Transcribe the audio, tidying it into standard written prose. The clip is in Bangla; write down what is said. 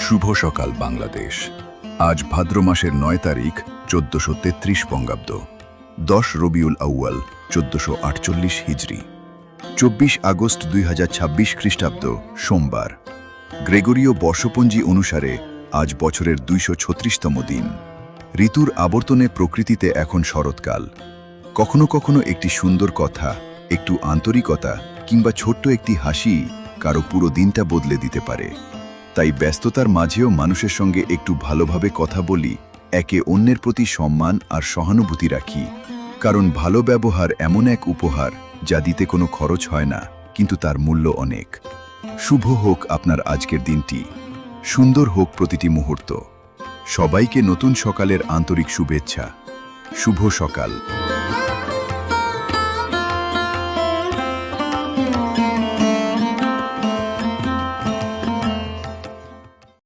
শুভ সকাল বাংলাদেশ। আজ ভাদ্র মাসের ৯ তারিখ ১৪৩৩ বঙ্গাব্দ, ১০ রবিউল আউয়াল ১৪৪৮ হিজরি, ২৪ আগস্ট ২০২৬ খ্রিস্টাব্দ, সোমবার। গ্রেগরীয় বর্ষপঞ্জি অনুসারে আজ বছরের ২৩৬তম দিন। ঋতুর আবর্তনে প্রকৃতিতে এখন শরৎকাল। কখনো কখনো একটি সুন্দর কথা, একটু আন্তরিকতা কিংবা ছোট্ট একটি হাসি কারো পুরো দিনটা বদলে দিতে পারে। তাই ব্যস্ততার মাঝেও মানুষের সঙ্গে একটু ভালোভাবে কথা বলি, একে অন্যের প্রতি সম্মান আর সহানুভূতি রাখি। কারণ ভালো ব্যবহার এমন এক উপহার যা দিতে কোনো খরচ হয় না, কিন্তু তার মূল্য অনেক। শুভ হোক আপনার আজকের দিনটি, সুন্দর হোক প্রতিটি মুহূর্ত। সবাইকে নতুন সকালের আন্তরিক শুভেচ্ছা। শুভ সকাল।